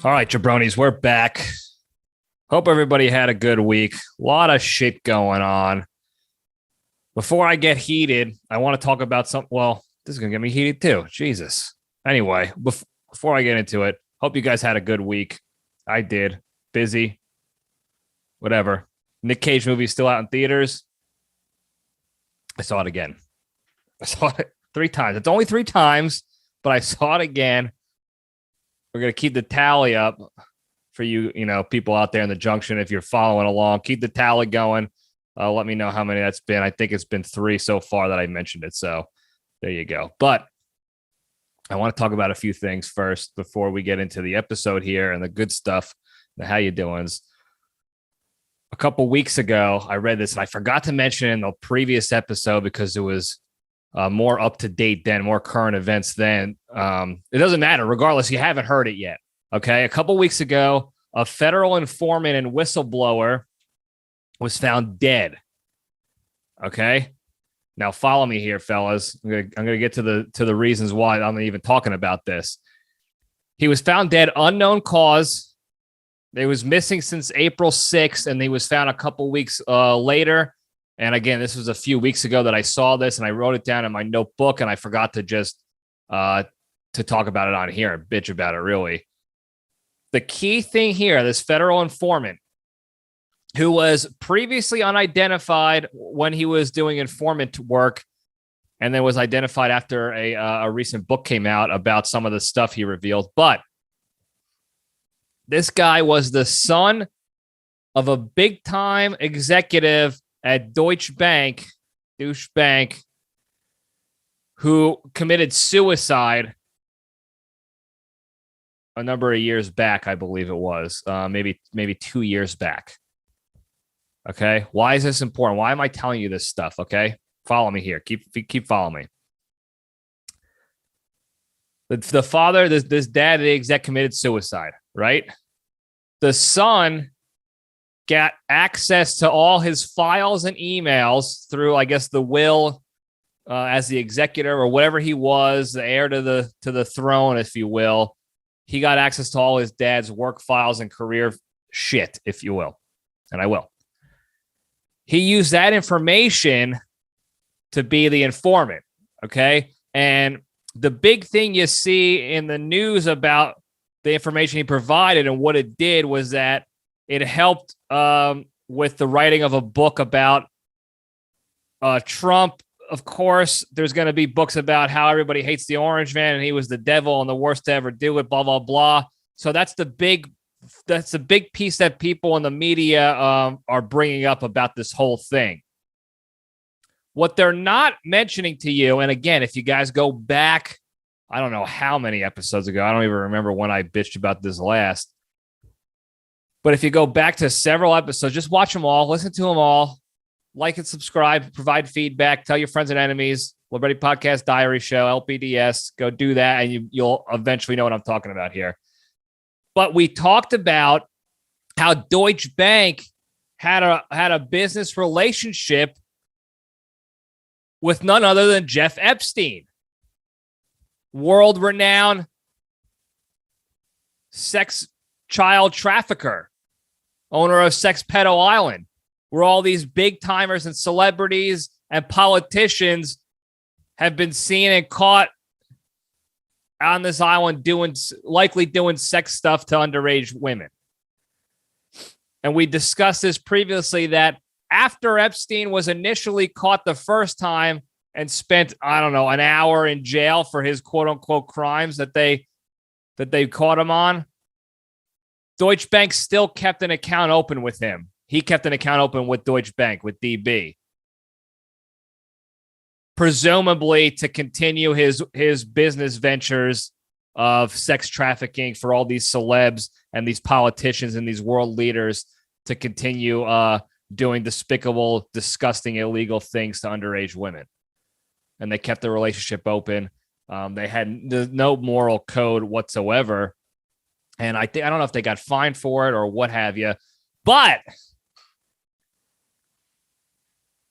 All right, jabronis, we're back. Hope everybody had a good week. A lot of shit going on. Before I get heated, I want to talk about something. Well, this is going to get me heated too. Jesus. Anyway, before I get into it, hope you guys had a good week. I did. Busy. Whatever. Nic Cage movie still out in theaters. I saw it again. I saw it 3 times. It's only 3 times, but I saw it again. We're going to keep the tally up for you, people out there in the junction. If you're following along, keep the tally going. Let me know how many that's been. I think it's been 3 so far that I mentioned it. So there you go. But I want to talk about a few things first before we get into the episode here and the good stuff, the how you doings. A couple weeks ago, I read this and I forgot to mention it in the previous episode because it was more up to date then, more current events then. It doesn't matter. Regardless, you haven't heard it yet. Okay. A couple weeks ago, a federal informant and whistleblower was found dead. Okay. Now follow me here, fellas. I'm gonna get to the reasons why I'm even talking about this. He was found dead, unknown cause. He was missing since April 6th, and he was found a couple weeks later. And again, this was a few weeks ago that I saw this, and I wrote it down in my notebook, and I forgot to just to talk about it on here and bitch about it, really. The key thing here, this federal informant, who was previously unidentified when he was doing informant work, and then was identified after a recent book came out about some of the stuff he revealed. But this guy was the son of a big-time executive at Deutsche Bank, who committed suicide a number of years back, I believe it was, maybe 2 years back. Okay, why is this important? Why am I telling you this stuff? Okay, follow me here. Keep following me. The father, this dad, the exec, committed suicide, right? The son got access to all his files and emails through, I guess, the will as the executor or whatever he was, the heir to the throne, if you will. He got access to all his dad's work files and career shit, if you will. And I will. He used that information to be the informant, okay? And the big thing you see in the news about the information he provided and what it did was that it helped with the writing of a book about Trump. Of course, there's going to be books about how everybody hates the orange man and he was the devil and the worst to ever do it, blah, blah, blah. So that's the big piece that people in the media are bringing up about this whole thing. What they're not mentioning to you, and again, if you guys go back, I don't know how many episodes ago, I don't even remember when I bitched about this last, but if you go back to several episodes, just watch them all, listen to them all, like and subscribe, provide feedback, tell your friends and enemies. Libretti Podcast Diary Show, LPDS. Go do that, and you'll eventually know what I'm talking about here. But we talked about how Deutsche Bank had a business relationship with none other than Jeff Epstein, world-renowned sex child trafficker, owner of Sex Pedo Island, where all these big timers and celebrities and politicians have been seen and caught on this island likely doing sex stuff to underage women. And we discussed this previously that after Epstein was initially caught the first time and spent, I don't know, an hour in jail for his quote unquote crimes that they caught him on, Deutsche Bank still kept an account open with him. He kept an account open with Deutsche Bank, with DB. Presumably to continue his business ventures of sex trafficking for all these celebs and these politicians and these world leaders to continue doing despicable, disgusting, illegal things to underage women. And they kept the relationship open. They had no moral code whatsoever. And I don't know if they got fined for it or what have you. But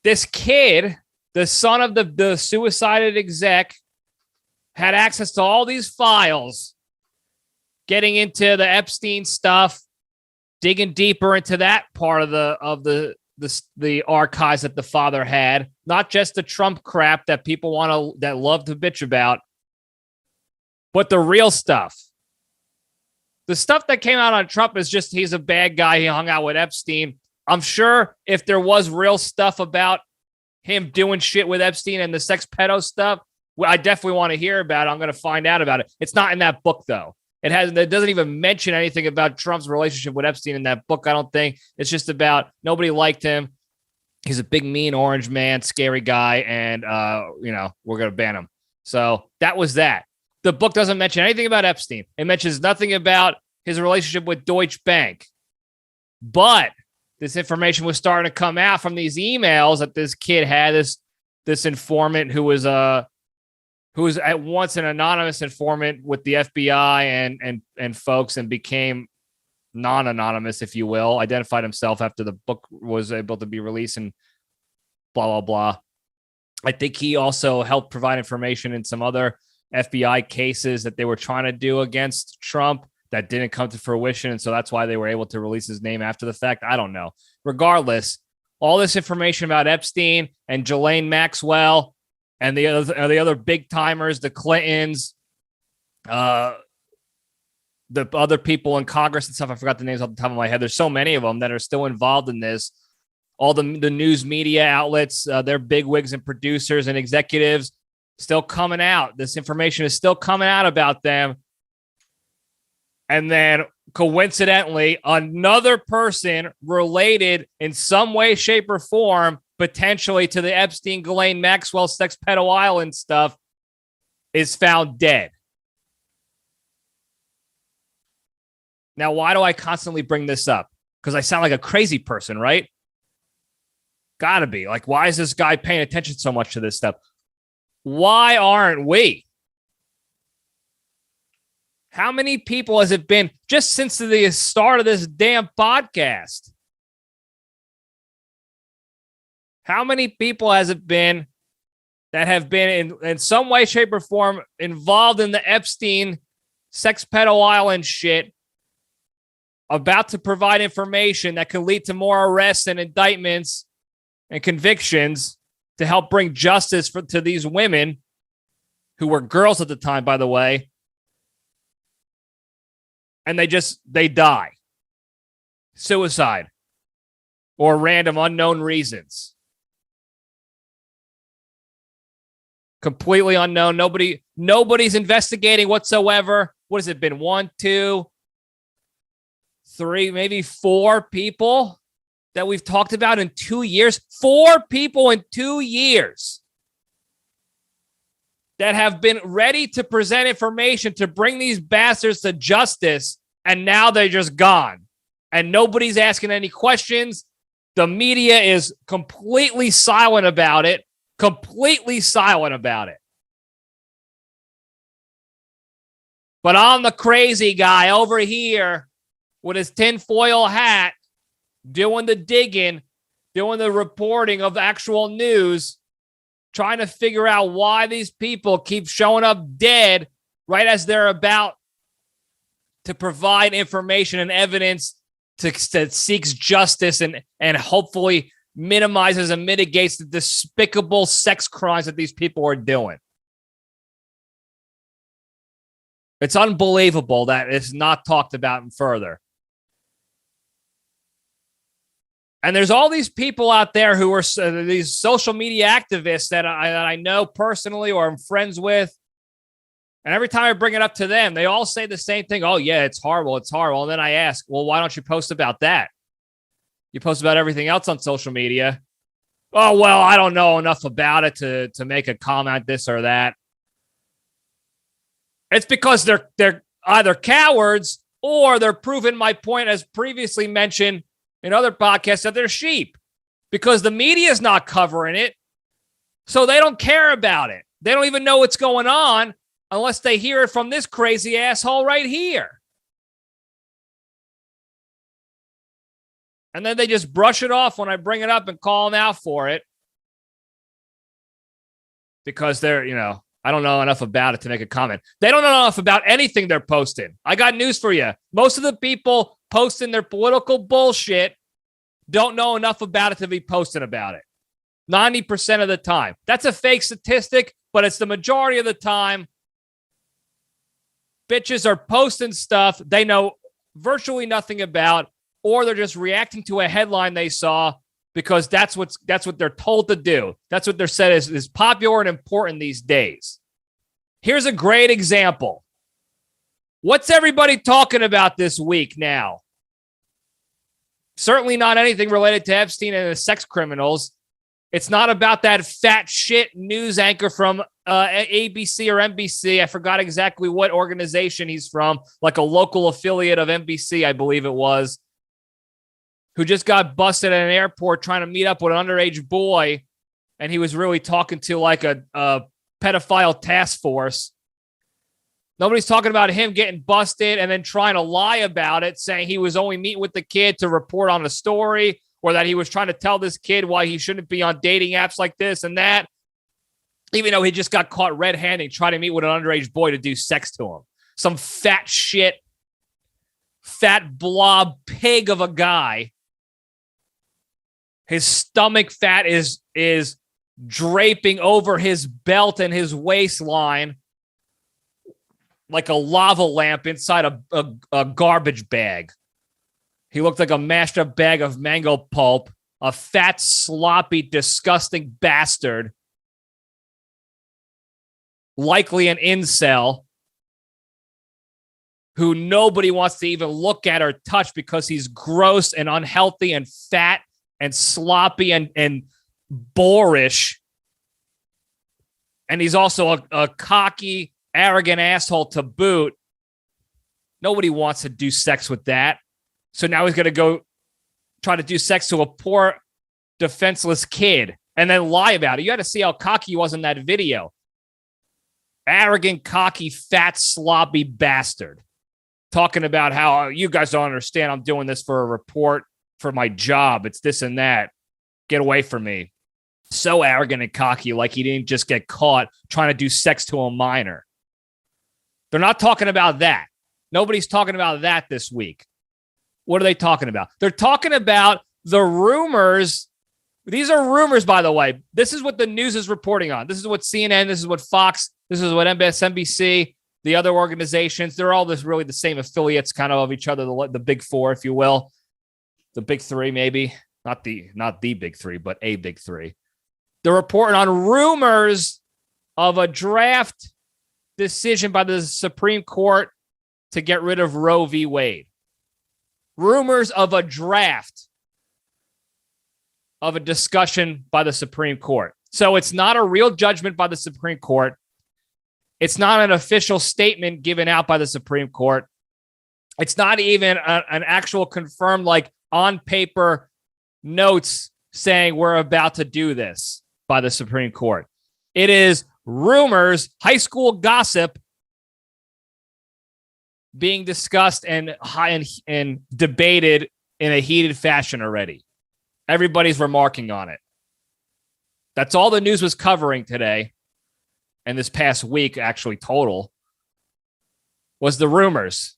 this kid, the son of the suicided exec, had access to all these files getting into the Epstein stuff, digging deeper into that part of the archives that the father had, not just the Trump crap that people that love to bitch about, but the real stuff. The stuff that came out on Trump is just he's a bad guy. He hung out with Epstein. I'm sure if there was real stuff about him doing shit with Epstein and the sex pedo stuff, well, I definitely want to hear about it. I'm going to find out about it. It's not in that book, though. It doesn't even mention anything about Trump's relationship with Epstein in that book, I don't think. It's just about nobody liked him. He's a big, mean orange man, scary guy, and, we're going to ban him. So that was that. The book doesn't mention anything about Epstein. It mentions nothing about his relationship with Deutsche Bank. But this information was starting to come out from these emails that this kid had, this informant who was at once an anonymous informant with the FBI and folks, and became non-anonymous, if you will, identified himself after the book was able to be released and blah, blah, blah. I think he also helped provide information in some other FBI cases that they were trying to do against Trump that didn't come to fruition. And so that's why they were able to release his name after the fact. I don't know. Regardless, all this information about Epstein and Ghislaine Maxwell and the other big timers, the Clintons, the other people in Congress and stuff. I forgot the names off the top of my head. There's so many of them that are still involved in this. All the news media outlets, their bigwigs and producers and executives still coming out. This information is still coming out about them. And then coincidentally, another person related in some way, shape, or form, potentially to the Epstein, Ghislaine Maxwell, sex pedo island stuff, is found dead. Now, why do I constantly bring this up? Because I sound like a crazy person, right? Gotta be. Like, why is this guy paying attention so much to this stuff? Why aren't we? How many people has it been just since the start of this damn podcast? How many people has it been that have been in some way, shape, or form involved in the Epstein sex pedo island shit, about to provide information that can lead to more arrests and indictments and convictions to help bring justice to these women who were girls at the time, by the way. And they die. Suicide. Or random unknown reasons. Completely unknown. Nobody's investigating whatsoever. What has it been? 1, 2, 3, maybe 4 people that we've talked about in 2 years. 4 people in 2 years that have been ready to present information to bring these bastards to justice, and now they're just gone. And nobody's asking any questions. The media is completely silent about it. Completely silent about it. But I'm the crazy guy over here with his tinfoil hat, doing the digging, doing the reporting of actual news, trying to figure out why these people keep showing up dead right as they're about to provide information and evidence that seeks justice and hopefully minimizes and mitigates the despicable sex crimes that these people are doing. It's unbelievable that it's not talked about further. And there's all these people out there who are these social media activists that I know personally or I'm friends with. And every time I bring it up to them, they all say the same thing. Oh, yeah, it's horrible. It's horrible. And then I ask, well, why don't you post about that? You post about everything else on social media. Oh, well, I don't know enough about it to make a comment, this or that. It's because they're either cowards or they're proving my point, as previously mentioned in other podcasts, that they're sheep because the media is not covering it. So they don't care about it. They don't even know what's going on unless they hear it from this crazy asshole right here. And then they just brush it off when I bring it up and call them out for it. Because they're, I don't know enough about it to make a comment. They don't know enough about anything they're posting. I got news for you. Most of the people posting their political bullshit don't know enough about it to be posting about it. 90% of the time. That's a fake statistic, but it's the majority of the time. Bitches are posting stuff they know virtually nothing about, or they're just reacting to a headline they saw because that's what they're told to do. That's what they're said is popular and important these days. Here's a great example. What's everybody talking about this week now? Certainly not anything related to Epstein and the sex criminals. It's not about that fat shit news anchor from ABC or NBC. I forgot exactly what organization he's from, like a local affiliate of NBC, I believe it was, who just got busted at an airport trying to meet up with an underage boy, and he was really talking to like a pedophile task force. Nobody's talking about him getting busted and then trying to lie about it, saying he was only meeting with the kid to report on a story, or that he was trying to tell this kid why he shouldn't be on dating apps like this and that, even though he just got caught red-handed trying to meet with an underage boy to do sex to him. Some fat shit, fat blob pig of a guy. His stomach fat is draping over his belt and his waistline like a lava lamp inside a garbage bag. He looked like a mashed up bag of mango pulp, a fat, sloppy, disgusting bastard, likely an incel who nobody wants to even look at or touch because he's gross and unhealthy and fat and sloppy and boorish. And he's also a cocky, arrogant asshole to boot. Nobody wants to do sex with that. So now he's going to go try to do sex to a poor, defenseless kid and then lie about it. You had to see how cocky he was in that video. Arrogant, cocky, fat, sloppy bastard. Talking about how you guys don't understand. I'm doing this for a report for my job. It's this and that. Get away from me. So arrogant and cocky, like he didn't just get caught trying to do sex to a minor. They're not talking about that. Nobody's talking about that this week. What are they talking about? They're talking about the rumors. These are rumors, by the way. This is what the news is reporting on. This is what CNN, this is what Fox, this is what MSNBC, the other organizations, they're all really the same affiliates kind of each other, the big four, if you will. The big three, maybe. Not the big three, but a big three. They're reporting on rumors of a draft decision by the Supreme Court to get rid of Roe v. Wade. Rumors of a draft of a discussion by the Supreme Court. So it's not a real judgment by the Supreme Court. It's not an official statement given out by the Supreme Court. It's not even an actual confirmed, like on paper notes saying we're about to do this by the Supreme Court. It is rumors, high school gossip being discussed and debated in a heated fashion already. Everybody's remarking on it. That's all the news was covering today, and this past week, actually total, was the rumors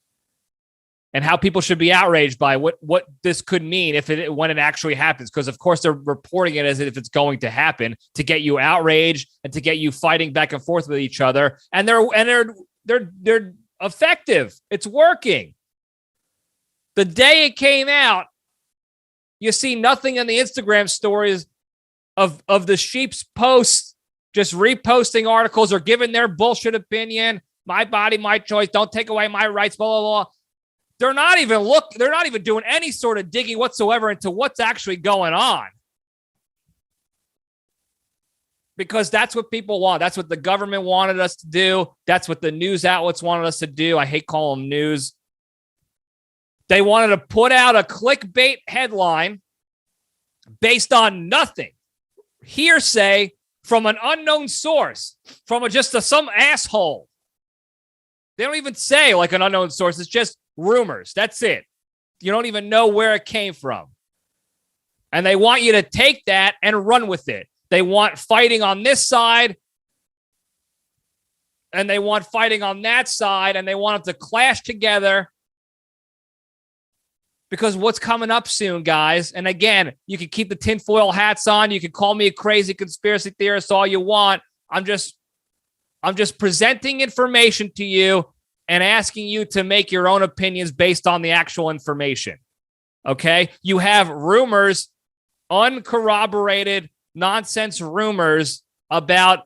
and how people should be outraged by what this could mean when it actually happens. Because of course they're reporting it as if it's going to happen to get you outraged and to get you fighting back and forth with each other. And they're effective. It's working. The day it came out, you see nothing in the Instagram stories of the sheep's posts just reposting articles or giving their bullshit opinion. My body, my choice. Don't take away my rights. Blah blah blah. They're not even doing any sort of digging whatsoever into what's actually going on. Because that's what people want. That's what the government wanted us to do. That's what the news outlets wanted us to do. I hate calling them news. They wanted to put out a clickbait headline based on nothing. Hearsay from an unknown source, from some asshole. They don't even say like an unknown source. It's just rumors. That's it. You don't even know where it came from. And they want you to take that and run with it. They want fighting on this side and they want fighting on that side, and they want them to clash together. Because what's coming up soon, guys, and again, you can keep the tinfoil hats on. You can call me a crazy conspiracy theorist all you want. I'm just presenting information to you and asking you to make your own opinions based on the actual information. Okay? You have rumors, uncorroborated nonsense rumors about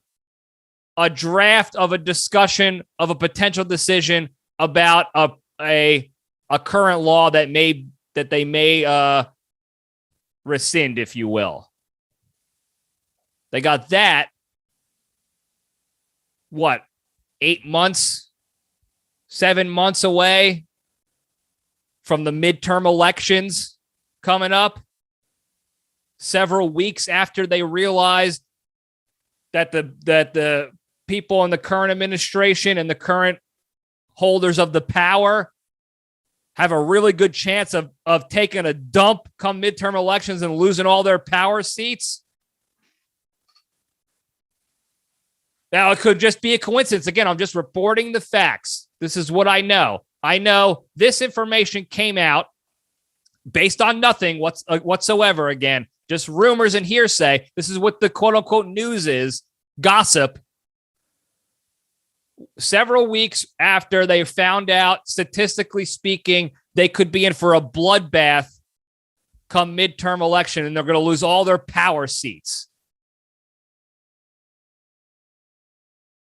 a draft of a discussion of a potential decision about a current law that they may rescind, if you will. They got that. What? 8 months, 7 months away from the midterm elections coming up. Several weeks after they realized that the people in the current administration and the current holders of the power have a really good chance of taking a dump come midterm elections and losing all their power seats. Now, it could just be a coincidence. Again, I'm just reporting the facts. This is what I know. I know this information came out based on nothing whatsoever. Again, just rumors and hearsay. This is what the quote-unquote news is, gossip. Several weeks after they found out, statistically speaking, they could be in for a bloodbath come midterm election, and they're going to lose all their power seats.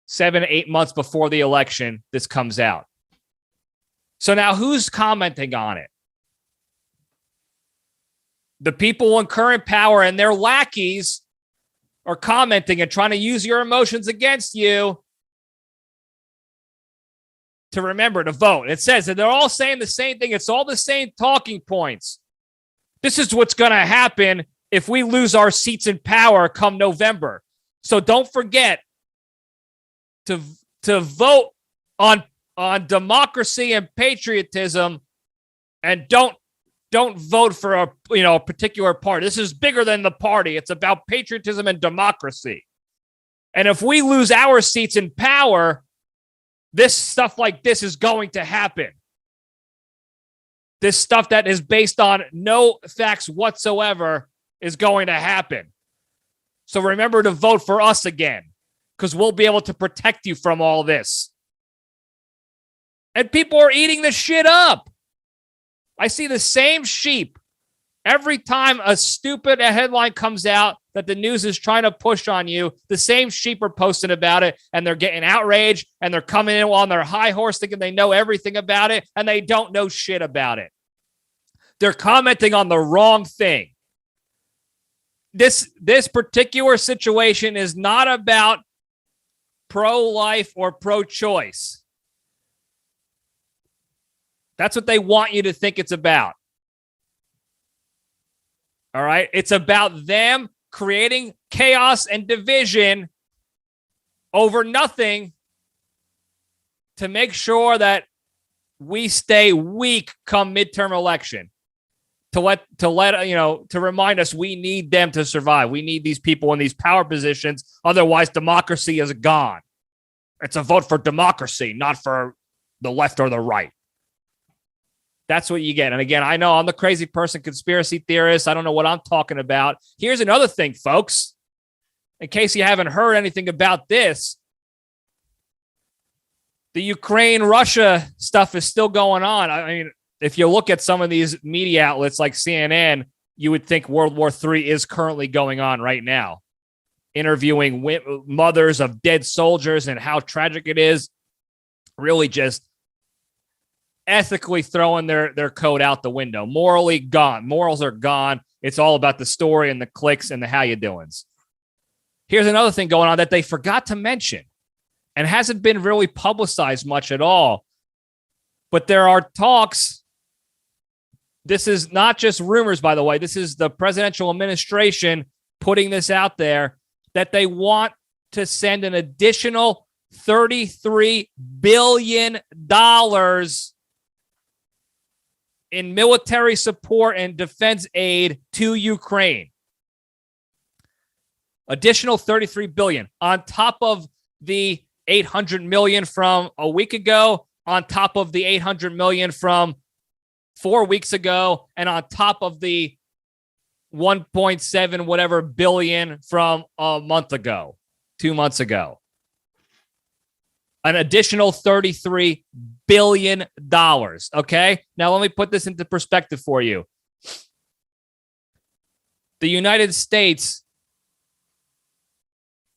7 to 8 months before the election, this comes out. So now who's commenting on it? The people in current power and their lackeys are commenting and trying to use your emotions against you to remember to vote. It says that they're all saying the same thing. It's all the same talking points. This is what's going to happen if we lose our seats in power come November. So don't forget to vote on democracy and patriotism, and don't vote for a particular party. This is bigger than the party. It's about patriotism and democracy. And if we lose our seats in power, this stuff like this is going to happen. This stuff that is based on no facts whatsoever is going to happen. So remember to vote for us again, because we'll be able to protect you from all this. And people are eating this shit up. I see the same sheep every time a stupid headline comes out that the news is trying to push on you. The same sheep are posting about it, and they're getting outraged, and they're coming in on their high horse thinking they know everything about it, and they don't know shit about it. They're commenting on the wrong thing. This particular situation is not about pro-life or pro-choice. That's what they want you to think it's about. All right? It's about them creating chaos and division over nothing to make sure that we stay weak come midterm election. To remind us we need them to survive. We need these people in these power positions. Otherwise, democracy is gone. It's a vote for democracy, not for the left or the right. That's what you get. And again, I know I'm the crazy person, conspiracy theorist. I don't know what I'm talking about. Here's another thing, folks. In case you haven't heard anything about this, the Ukraine-Russia stuff is still going on. I mean, if you look at some of these media outlets like CNN, you would think World War III is currently going on right now. Interviewing mothers of dead soldiers and how tragic it is. Really just ethically throwing their code out the window. Morally gone. Morals are gone. It's all about the story and the clicks and the how you doings. Here's another thing going on that they forgot to mention and hasn't been really publicized much at all. But there are talks. This is not just rumors, by the way. This is the presidential administration putting this out there that they want to send an additional $33 billion in military support and defense aid to Ukraine. Additional $33 billion on top of the 800 million from a week ago, on top of the 800 million from 4 weeks ago, and on top of the 1.7 whatever billion from a month ago, 2 months ago. An additional $33 billion. Okay? Now, let me put this into perspective for you. The United States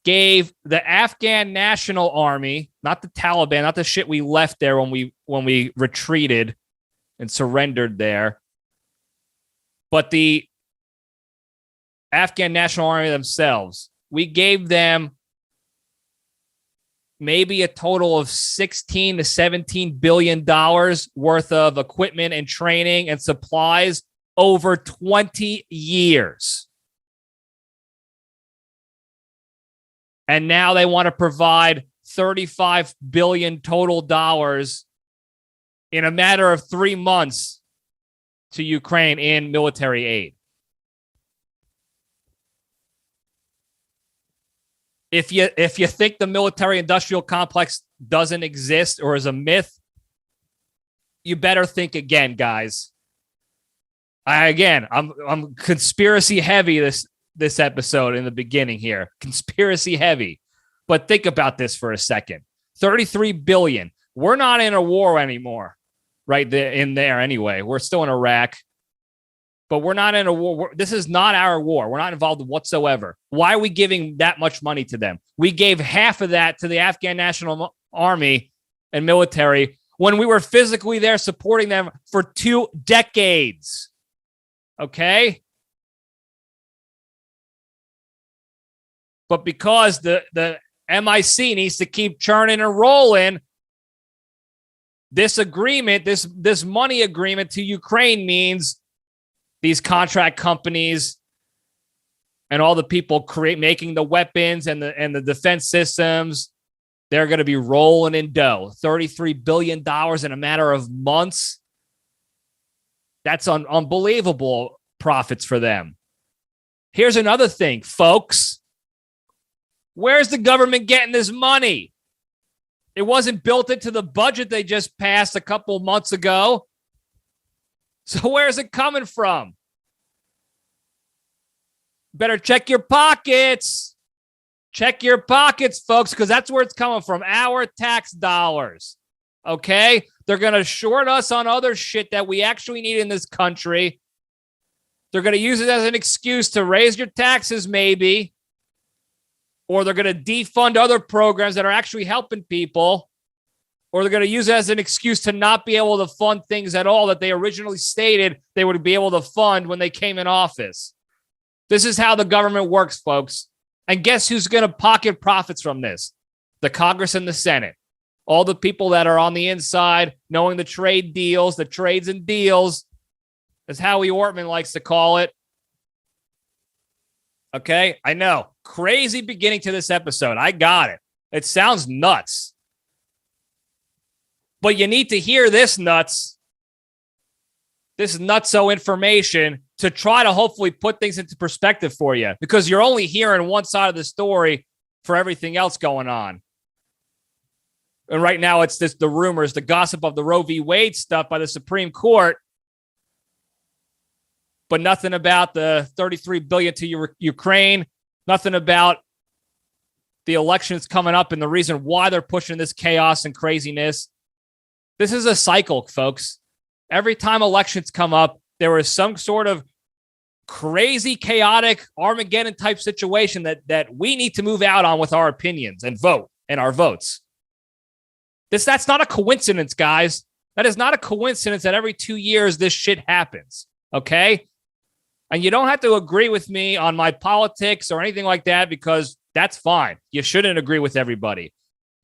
gave the Afghan National Army, not the Taliban, not the shit we left there when we retreated and surrendered there, but the Afghan National Army themselves. We gave them maybe a total of $16 to $17 billion worth of equipment and training and supplies over 20 years. And now they want to provide $35 billion total dollars in a matter of 3 months to Ukraine in military aid. If you think the military industrial complex doesn't exist or is a myth, you better think again, guys. I'm conspiracy heavy this episode in the beginning here. Conspiracy heavy. But think about this for a second. 33 billion. We're not in a war anymore. Right there in there anyway. We're still in Iraq. But we're not in a war. This is not our war. We're not involved whatsoever. Why are we giving that much money to them? We gave half of that to the Afghan National Army and military when we were physically there supporting them for 2 decades. Okay? But because the MIC needs to keep churning and rolling, this agreement, this money agreement to Ukraine means these contract companies and all the people making the weapons and the defense systems, they're going to be rolling in dough. $33 billion in a matter of months. That's unbelievable profits for them. Here's another thing, folks. Where's the government getting this money? It wasn't built into the budget they just passed a couple months ago. So where's it coming from? Better check your pockets. Check your pockets, folks, because that's where it's coming from. Our tax dollars. Okay? They're going to short us on other shit that we actually need in this country. They're going to use it as an excuse to raise your taxes, maybe. Or they're going to defund other programs that are actually helping people. Or they're going to use it as an excuse to not be able to fund things at all that they originally stated they would be able to fund when they came in office. This is how the government works, folks. And guess who's going to pocket profits from this? The Congress and the Senate. All the people that are on the inside, knowing the trade deals, the trades and deals, as Howie Ortman likes to call it. Okay, I know. Crazy beginning to this episode. I got it. It sounds nuts. But you need to hear this nutso information to try to hopefully put things into perspective for you, because you're only hearing one side of the story for everything else going on. And right now it's the rumors, the gossip of the Roe v. Wade stuff by the Supreme Court, but nothing about the $33 billion to Ukraine, nothing about the elections coming up and the reason why they're pushing this chaos and craziness. This is a cycle, folks. Every time elections come up, there is some sort of crazy, chaotic Armageddon type situation that we need to move out on with our opinions and vote and our votes. That's not a coincidence, guys. That is not a coincidence that every 2 years this shit happens. Okay? And you don't have to agree with me on my politics or anything like that, because that's fine. You shouldn't agree with everybody.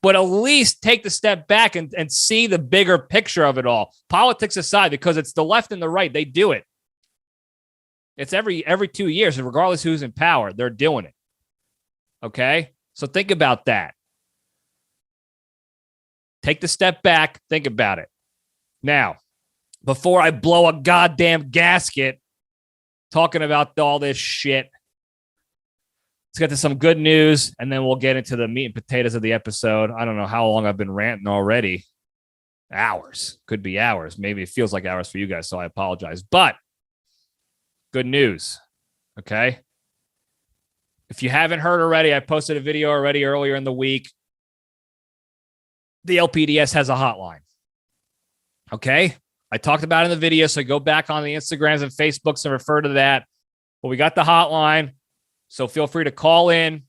But at least take the step back and see the bigger picture of it all. Politics aside, because it's the left and the right. They do it. It's every 2 years, and regardless who's in power, they're doing it. Okay? So think about that. Take the step back. Think about it. Now, before I blow a goddamn gasket talking about all this shit, Let's get to some good news, and then we'll get into the meat and potatoes of the episode. I don't know how long I've been ranting already. Hours. Could be hours. Maybe it feels like hours for you guys, so I apologize. But good news, okay? If you haven't heard already, I posted a video already earlier in the week. The LPDS has a hotline, okay? I talked about it in the video, so go back on the Instagrams and Facebooks and refer to that. But we got the hotline, so feel free to call in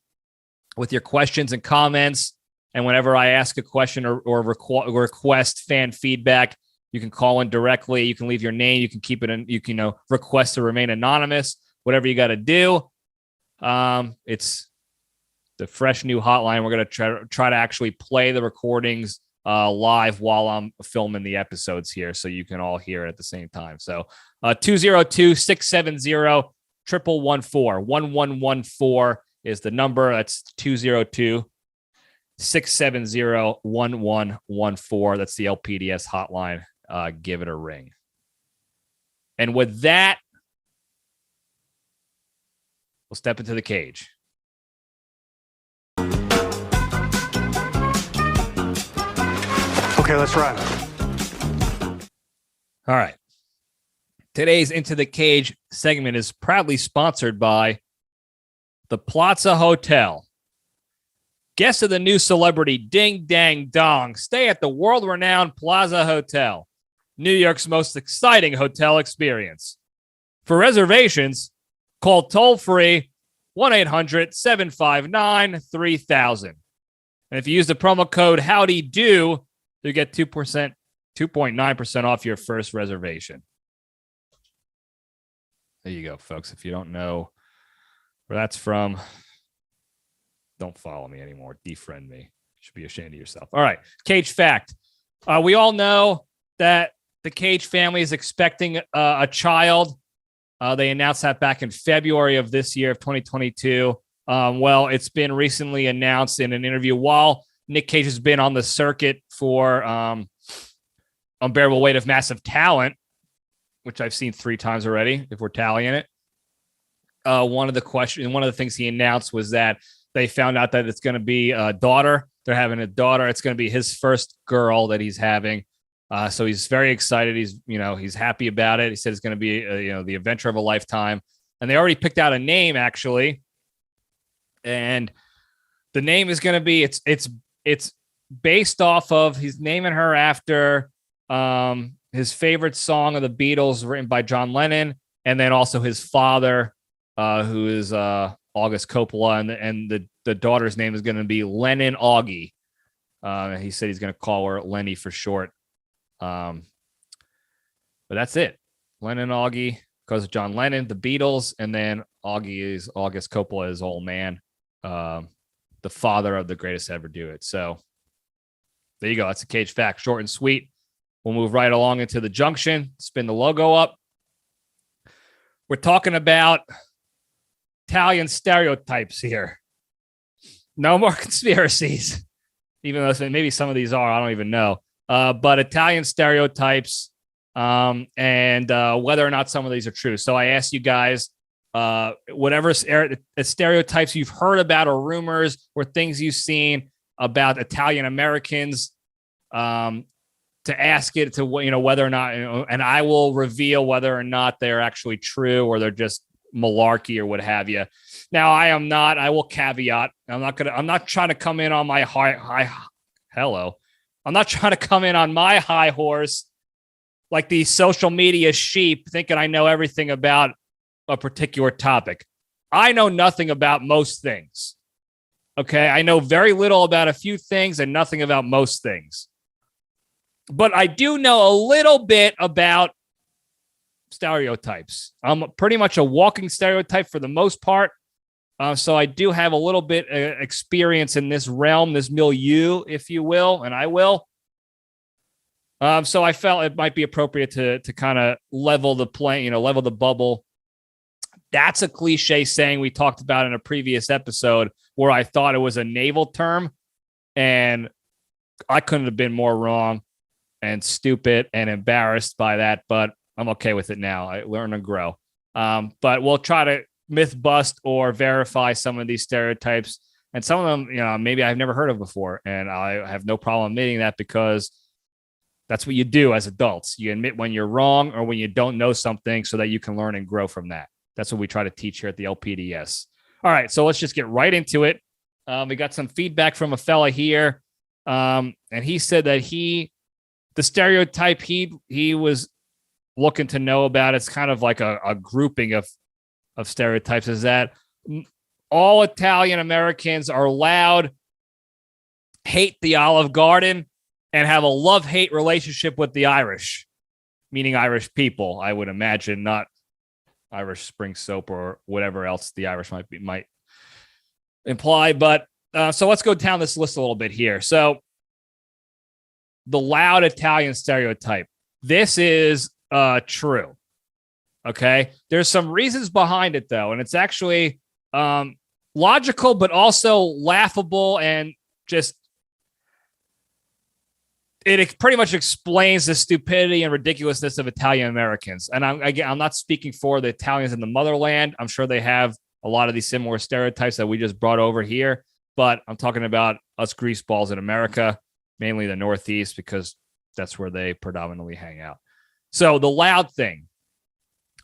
with your questions and comments. And whenever I ask a question or request fan feedback, you can call in directly. You can leave your name. You can keep it in. You can request to remain anonymous. Whatever you got to do. It's the fresh new hotline. We're gonna try to actually play the recordings live while I'm filming the episodes here, so you can all hear it at the same time. So 202-670-1114. 1114 is the number. That's 202-670-1114. That's the LPDS hotline. Give it a ring. And with that, we'll step into the cage. Okay, let's run. All right. Today's Into the Cage segment is proudly sponsored by the Plaza Hotel. Guests of the new celebrity Ding Dang Dong stay at the world-renowned Plaza Hotel, New York's most exciting hotel experience. For reservations, call toll-free 1-800-759-3000. And if you use the promo code HowdyDo, you get 2.9% off your first reservation. There you go, folks. If you don't know where that's from, don't follow me anymore. Defriend me. You should be ashamed of yourself. All right. Cage fact. We all know that the Cage family is expecting a child. They announced that back in February of this year, of 2022. Well, it's been recently announced in an interview while Nic Cage has been on the circuit for Unbearable Weight of Massive Talent, which I've seen 3 times already, if we're tallying it. One of the things he announced was that they found out that it's going to be a daughter. They're having a daughter. It's going to be his first girl that he's having. So he's very excited. He's happy about it. He said it's going to be, the adventure of a lifetime. And they already picked out a name, actually. And the name is going to be, it's based off of, he's naming her after his favorite song of the Beatles, written by John Lennon, and then also his father, who is August Coppola, and the daughter's name is going to be Lennon Augie. He said he's going to call her Lenny for short. But that's it. Lennon Augie, because of John Lennon, the Beatles, and then Augie is August Coppola, his old man, the father of the greatest to ever do it. So there you go. That's a Cage fact, short and sweet. We'll move right along into the junction, spin the logo up. We're talking about Italian stereotypes here. No more conspiracies, even though maybe some of these are, I don't even know. But Italian stereotypes and whether or not some of these are true. So I asked you guys, whatever stereotypes you've heard about or rumors or things you've seen about Italian Americans, to ask it to, whether or not, and I will reveal whether or not they're actually true or they're just malarkey or what have you. Now, I will caveat. I'm not trying to come in on my I'm not trying to come in on my high horse like these social media sheep thinking I know everything about a particular topic. I know nothing about most things. Okay. I know very little about a few things and nothing about most things. But I do know a little bit about stereotypes. I'm pretty much a walking stereotype for the most part. So I do have a little bit experience in this realm, this milieu, if you will, and I will. So I felt it might be appropriate to kind of level the plane, level the bubble. That's a cliche saying we talked about in a previous episode where I thought it was a naval term, and I couldn't have been more wrong and stupid and embarrassed by that, but I'm okay with it now. I learn and grow. But we'll try to myth bust or verify some of these stereotypes. And some of them, maybe I've never heard of before. And I have no problem admitting that, because that's what you do as adults. You admit when you're wrong or when you don't know something so that you can learn and grow from that. That's what we try to teach here at the LPDS. All right, so let's just get right into it. We got some feedback from a fella here. And he said that the stereotype he was looking to know about, it's kind of like a grouping of stereotypes, is that all Italian Americans are loud, hate the Olive Garden, and have a love-hate relationship with the Irish, meaning Irish people, I would imagine, not Irish spring soap or whatever else the Irish might imply. But so let's go down this list a little bit here. So the loud Italian stereotype. This is true. Okay. There's some reasons behind it, though. And it's actually logical, but also laughable, and just it pretty much explains the stupidity and ridiculousness of Italian Americans. And I'm not speaking for the Italians in the motherland. I'm sure they have a lot of these similar stereotypes that we just brought over here, but I'm talking about us greaseballs in America, mainly the Northeast, because that's where they predominantly hang out. So the loud thing.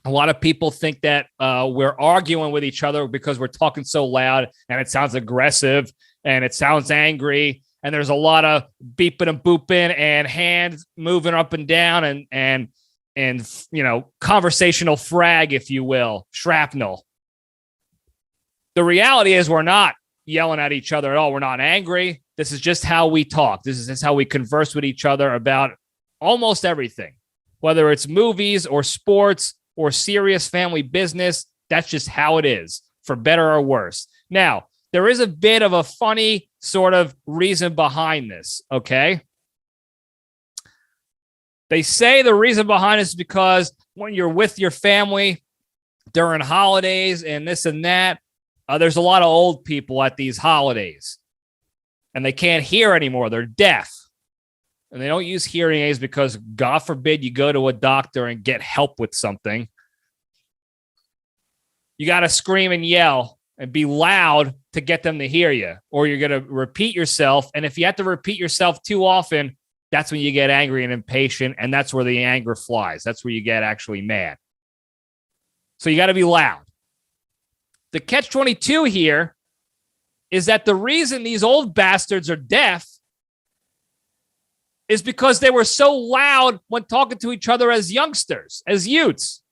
A lot of people think that we're arguing with each other because we're talking so loud and it sounds aggressive and it sounds angry. And there's a lot of beeping and booping and hands moving up and down and conversational frag, if you will, shrapnel. The reality is we're not yelling at each other at all. We're not angry. This is just how we talk. This is how we converse with each other about almost everything, whether it's movies or sports or serious family business. That's just how it is, for better or worse. Now, there is a bit of a funny sort of reason behind this, okay? They say the reason behind it is because when you're with your family during holidays and this and that, there's a lot of old people at these holidays, and they can't hear anymore. They're deaf, and they don't use hearing aids because, God forbid, you go to a doctor and get help with something. You got to scream and yell and be loud to get them to hear you, or you're going to repeat yourself. And if you have to repeat yourself too often, that's when you get angry and impatient, and that's where the anger flies. That's where you get actually mad. So you got to be loud. The catch-22 here is that the reason these old bastards are deaf is because they were so loud when talking to each other as youngsters, as youths.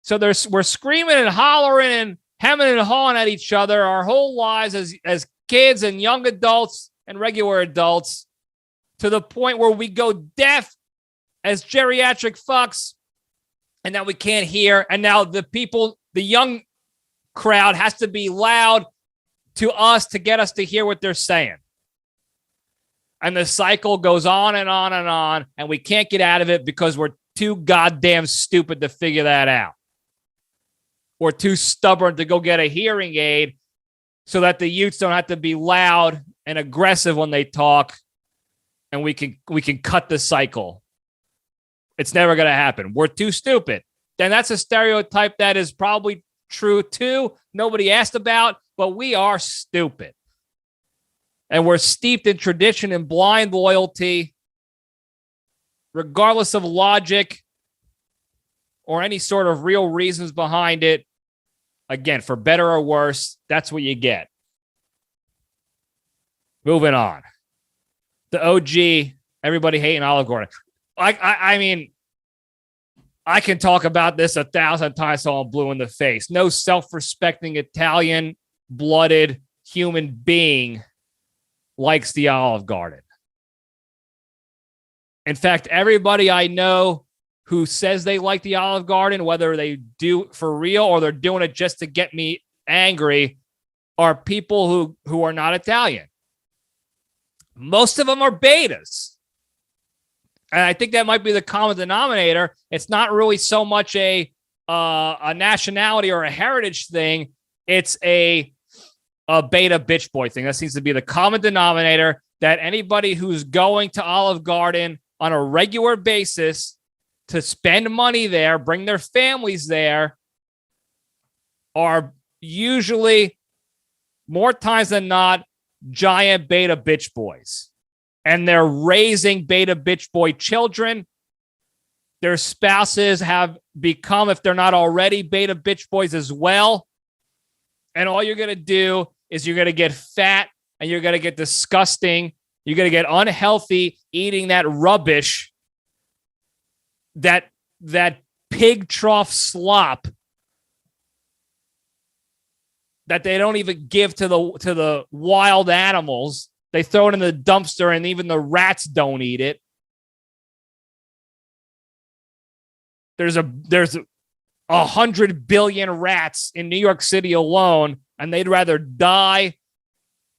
So we're screaming and hollering and hemming and hawing at each other our whole lives as kids and young adults and regular adults, to the point where we go deaf as geriatric fucks, and now we can't hear. And now the young crowd has to be loud to us to get us to hear what they're saying. And the cycle goes on and on and on, and we can't get out of it because we're too goddamn stupid to figure that out. We're too stubborn to go get a hearing aid so that the youths don't have to be loud and aggressive when they talk, and we can cut the cycle. It's never going to happen. We're too stupid. Then that's a stereotype that is probably true too. Nobody asked about, but we are stupid. And we're steeped in tradition and blind loyalty, regardless of logic or any sort of real reasons behind it. Again, for better or worse, that's what you get. Moving on. The OG, everybody hating Olive Garden. I mean, I can talk about this 1,000 times till I'm blue in the face. No self-respecting Italian-blooded human being likes the Olive Garden. In fact, everybody I know who says they like the Olive Garden, whether they do for real or they're doing it just to get me angry, are people who are not Italian. Most of them are betas. And I think that might be the common denominator. It's not really so much a nationality or a heritage thing. It's a beta bitch boy thing. That seems to be the common denominator, that anybody who's going to Olive Garden on a regular basis to spend money there, bring their families there, are usually, more times than not, giant beta bitch boys. And they're raising beta bitch boy children. Their spouses have become, if they're not already, beta bitch boys as well. And all you're going to do is you're going to get fat and you're going to get disgusting. You're going to get unhealthy eating that rubbish, that pig trough slop that they don't even give to the wild animals. They throw it in the dumpster and even the rats don't eat it. There's 100 billion rats in New York City alone, and they'd rather die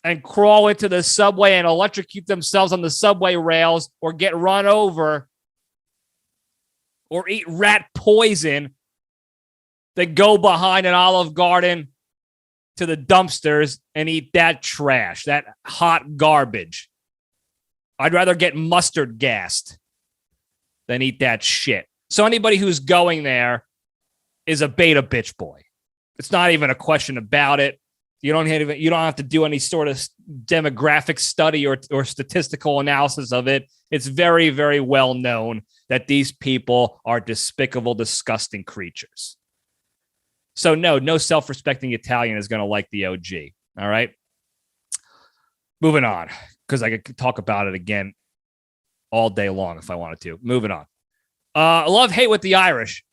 and crawl into the subway and electrocute themselves on the subway rails or get run over or eat rat poison than go behind an Olive Garden to the dumpsters and eat that trash, that hot garbage. I'd rather get mustard gassed than eat that shit. So anybody who's going there is a beta bitch boy. It's not even a question about it. You don't have to do any sort of demographic study or statistical analysis of it. It's very, very well known that these people are despicable, disgusting creatures. So no self-respecting Italian is going to like the OG. All right. Moving on, because I could talk about it again all day long if I wanted to. Moving on. Love, hate with the Irish.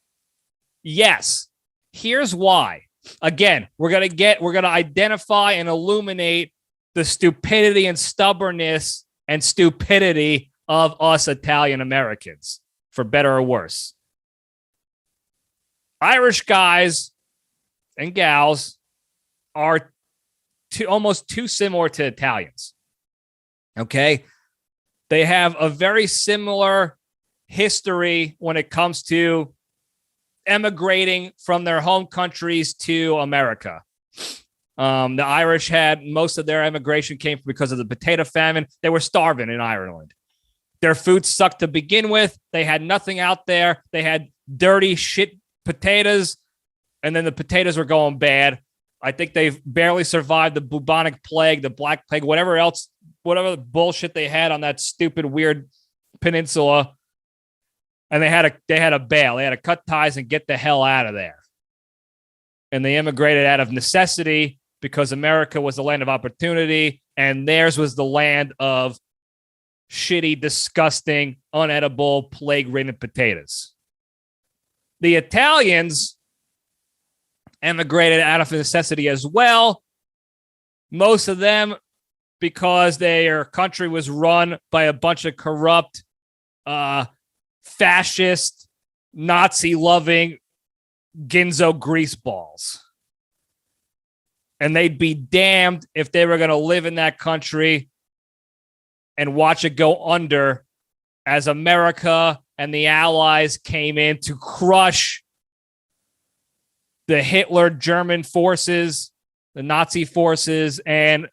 Yes. Here's why. Again, we're going to identify and illuminate the stupidity and stubbornness and stupidity of us Italian Americans, for better or worse. Irish guys and gals are almost too similar to Italians. Okay? They have a very similar history when it comes to emigrating from their home countries to America. The Irish had most of their emigration came because of the potato famine. They were starving in Ireland. Their food sucked to begin with. They had nothing out there. They had dirty shit potatoes, and then the potatoes were going bad. I think they've barely survived the bubonic plague, the black plague, whatever bullshit they had on that stupid, weird peninsula. And they had a bail. They had to cut ties and get the hell out of there. And they immigrated out of necessity because America was the land of opportunity and theirs was the land of shitty, disgusting, unedible, plague-ridden potatoes. The Italians emigrated out of necessity as well. Most of them because their country was run by a bunch of corrupt, fascist, Nazi-loving Ginzo greaseballs. And they'd be damned if they were going to live in that country and watch it go under as America and the Allies came in to crush the Hitler German forces, the Nazi forces, and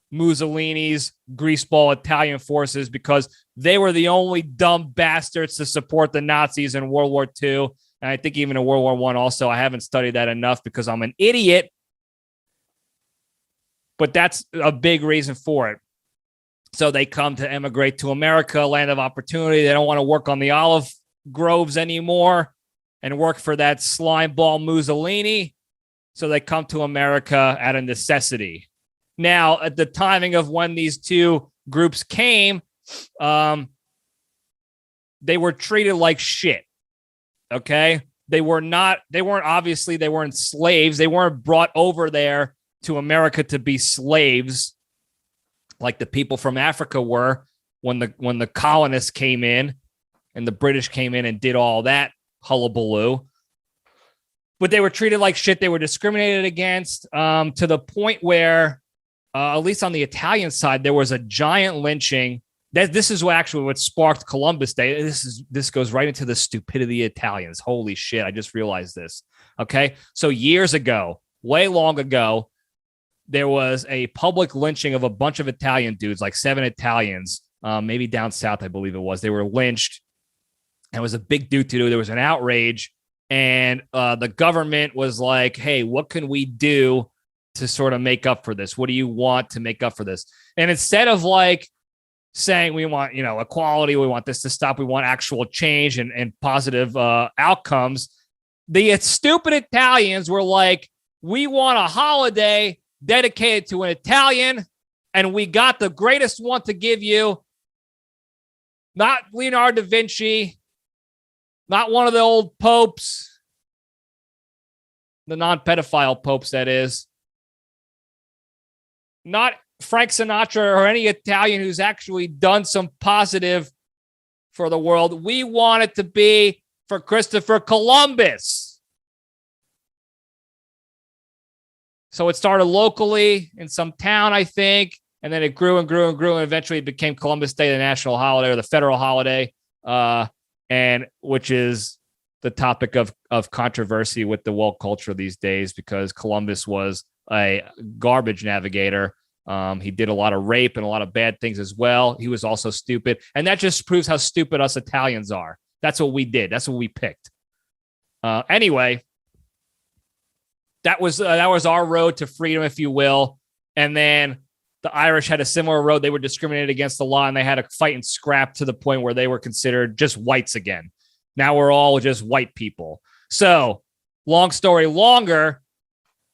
Mussolini's greaseball Italian forces, because they were the only dumb bastards to support the Nazis in World War II. And I think even in World War I also. I haven't studied that enough because I'm an idiot. But that's a big reason for it. So they come to emigrate to America, land of opportunity. They don't want to work on the olive groves anymore and work for that slimeball Mussolini. So they come to America out of necessity. Now, at the timing of when these two groups came, they were treated like shit. Okay? They weren't slaves. They weren't brought over there to America to be slaves like the people from Africa were when the colonists came in and the British came in and did all that hullabaloo. But they were treated like shit. They were discriminated against to the point where, at least on the Italian side, there was a giant lynching. This is what sparked Columbus Day. This goes right into the stupidity of Italians. Holy shit, I just realized this. Okay, so years ago, way long ago, there was a public lynching of a bunch of Italian dudes, like 7 Italians, maybe down south, I believe it was. They were lynched It was a big doo-doo. There was an outrage, and the government was like, hey, what can we do to sort of make up for this? What do you want to make up for this? And instead of like saying we want, equality, we want this to stop, we want actual change and positive outcomes, the stupid Italians were like, we want a holiday dedicated to an Italian, and we got the greatest one to give you. Not Leonardo da Vinci, not one of the old popes, the non-pedophile popes, that is. Not Frank Sinatra or any Italian who's actually done some positive for the world. We want it to be for Christopher Columbus. So it started locally in some town, I think, and then it grew and grew and grew, and eventually it became Columbus Day, the national holiday or the federal holiday, and which is the topic of controversy with the woke culture these days, because Columbus was a garbage navigator. He did a lot of rape and a lot of bad things as well. He was also stupid. And that just proves how stupid us Italians are. That's what we did. That's what we picked. Anyway, that was our road to freedom, if you will. And then the Irish had a similar road. They were discriminated against the law, and they had to fight and scrap to the point where they were considered just whites again. Now we're all just white people. So, long story longer,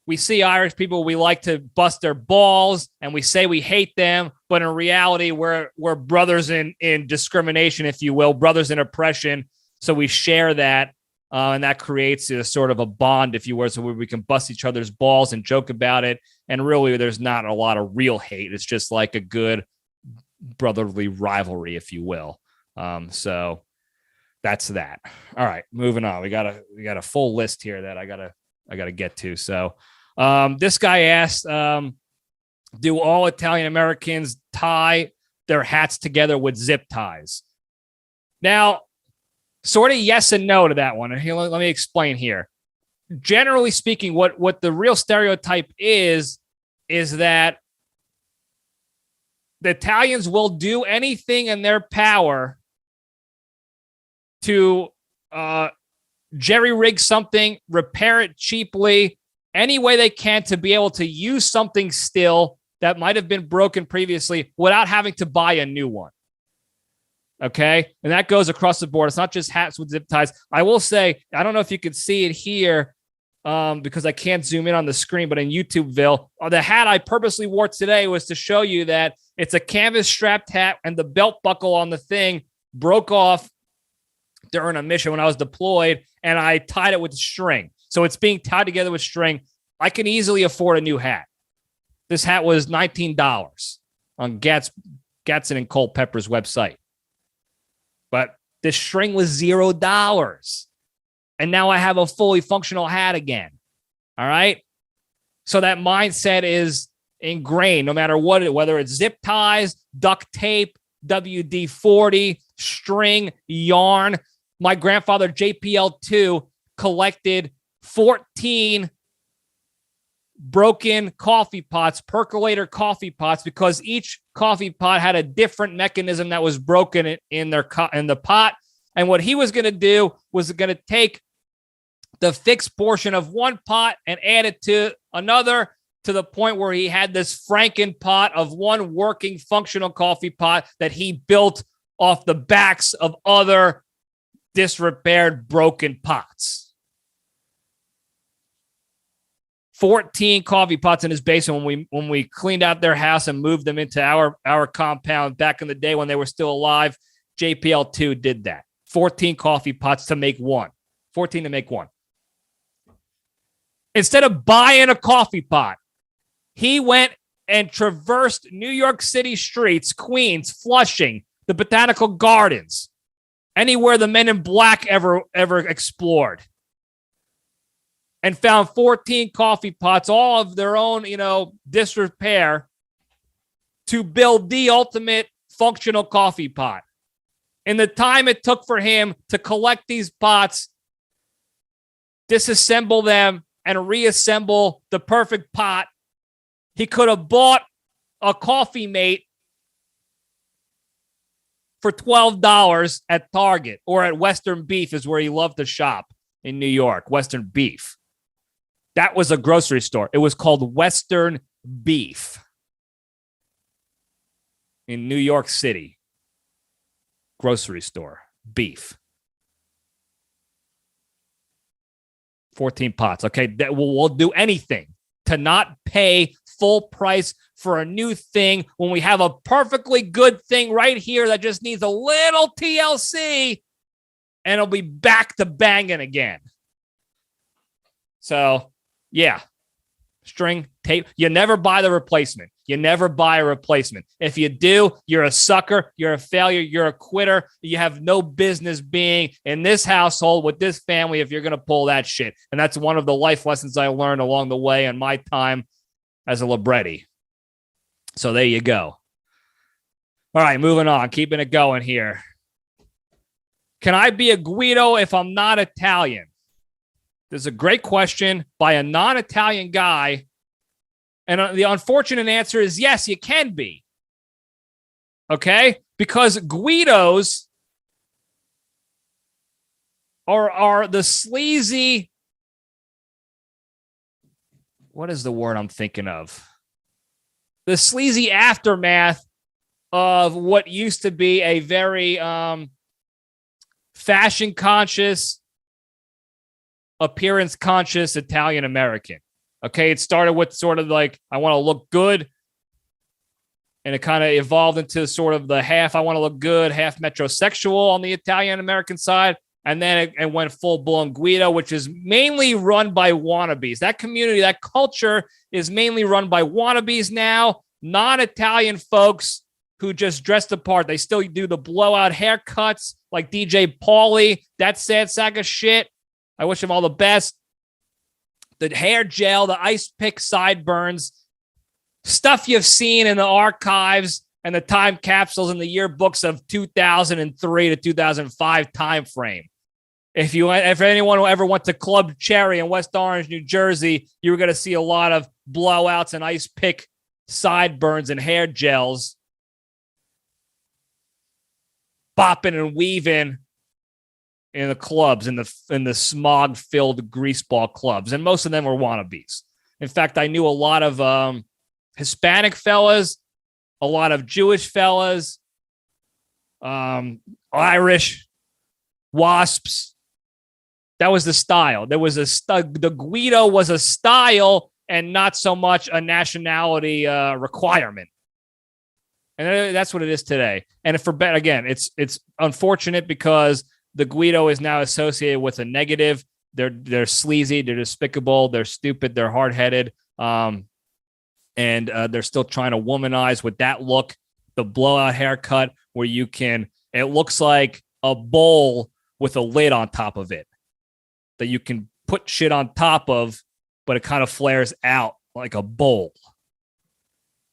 we see Irish people, we like to bust their balls, and we say we hate them, but in reality, we're brothers in discrimination, if you will, brothers in oppression. So we share that, and that creates a sort of a bond, if you will, so we can bust each other's balls and joke about it. And really, there's not a lot of real hate. It's just like a good brotherly rivalry, if you will. So that's that. All right, moving on. We got a full list here that I gotta get to. So this guy asked, do all Italian Americans tie their hats together with zip ties? Now, sort of yes and no to that one. And here, let me explain here. Generally speaking, what the real stereotype is that the Italians will do anything in their power to jerry-rig something, repair it cheaply, any way they can to be able to use something still that might have been broken previously without having to buy a new one. Okay? And that goes across the board. It's not just hats with zip ties. I will say, I don't know if you could see it here because I can't zoom in on the screen, but in YouTubeville, the hat I purposely wore today was to show you that it's a canvas strapped hat, and the belt buckle on the thing broke off during a mission when I was deployed, and I tied it with string. So it's being tied together with string. I can easily afford a new hat. This hat was $19 on Gatson and Culpepper's website. But the string was $0. And now I have a fully functional hat again. All right? So that mindset is ingrained no matter what, whether it's zip ties, duct tape, WD-40, string, yarn. My grandfather, JPL2, collected 14 broken coffee pots, percolator coffee pots, because each coffee pot had a different mechanism that was broken in the pot. And what he was going to do was going to take the fixed portion of one pot and add it to another, to the point where he had this Franken pot of one working functional coffee pot that he built off the backs of other disrepaired, broken pots. 14 coffee pots in his basement when we cleaned out their house and moved them into our compound back in the day when they were still alive. JPL2 did that. 14 coffee pots to make one. 14 to make one. Instead of buying a coffee pot, he went and traversed New York City streets, Queens, Flushing, the Botanical Gardens, anywhere the Men in Black ever explored, and found 14 coffee pots, all of their own, disrepair, to build the ultimate functional coffee pot. In the time it took for him to collect these pots, disassemble them, and reassemble the perfect pot, he could have bought a coffee mate for $12 at Target or at Western Beef is where he loved to shop in New York, Western Beef. That was a grocery store. It was called Western Beef in New York City. Grocery store, beef. 14 pots. Okay, that we'll do anything to not pay full price for a new thing when we have a perfectly good thing right here that just needs a little TLC and it'll be back to banging again. So, yeah. String, tape. You never buy the replacement. You never buy a replacement. If you do, you're a sucker. You're a failure. You're a quitter. You have no business being in this household with this family if you're going to pull that shit. And that's one of the life lessons I learned along the way in my time as a Libretti. So there you go. All right, moving on. Keeping it going here. Can I be a Guido if I'm not Italian? This is a great question by a non-Italian guy. And the unfortunate answer is yes, you can be. Okay? Because Guidos are the sleazy... What is the word I'm thinking of? The sleazy aftermath of what used to be a very fashion-conscious, appearance-conscious Italian-American. Okay, it started with sort of like, I want to look good, and it kind of evolved into sort of the half I want to look good, half metrosexual on the Italian-American side, and then it went full-blown Guido, which is mainly run by wannabes. That community, that culture is mainly run by wannabes now, non-Italian folks who just dress the part. They still do the blowout haircuts like DJ Pauly, that sad sack of shit. I wish him all the best. The hair gel, the ice pick sideburns, stuff you've seen in the archives and the time capsules in the yearbooks of 2003 to 2005 time frame. If anyone who ever went to Club Cherry in West Orange, New Jersey, you were going to see a lot of blowouts and ice pick sideburns and hair gels bopping and weaving in the clubs, in the smog-filled greaseball clubs. And most of them were wannabes. In fact, I knew a lot of Hispanic fellas, a lot of Jewish fellas, Irish, wasps. That was the style. There was the Guido was a style and not so much a nationality requirement. And that's what it is today. And again, it's unfortunate because the Guido is now associated with a negative. They're sleazy, they're despicable, they're stupid, they're hard-headed, and they're still trying to womanize with that look, the blowout haircut, where it looks like a bowl with a lid on top of it that you can put shit on top of, but it kind of flares out like a bowl.